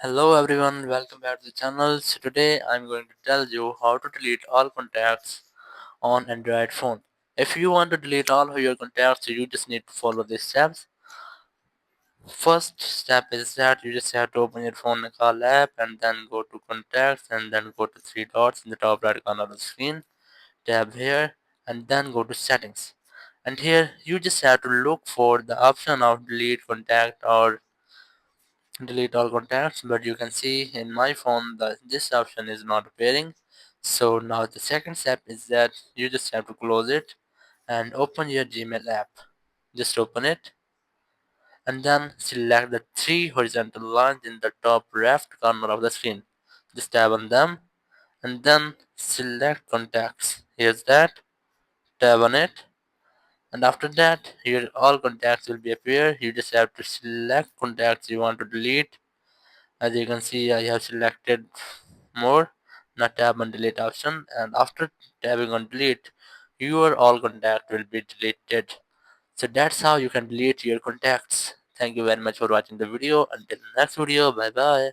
Hello everyone, welcome back to the channel. So today I'm going to tell you how to delete all contacts on Android phone. If you want to delete all of your contacts, you just need to follow these steps. First step is that you just have to open your phone in call app and then go to contacts and then go to three dots in the top right corner of the screen. Tab here and then go to settings. And here you just have to look for the option of delete contact or delete all contacts, but you can see in my phone that this option is not appearing. So now the second step is that you just have to close it and open your Gmail app. Just open it and then select the three horizontal lines in the top left corner of the screen. Just tap on them and then select contacts. Here's that. Tap on it, and after that your all contacts will be appear. You just have to select contacts you want to delete. As you can see, I have selected more. Now tap on delete option, and after tapping on delete, your all contact will be deleted. So that's how you can delete your contacts. Thank you very much for watching the video. Until the next video, bye bye.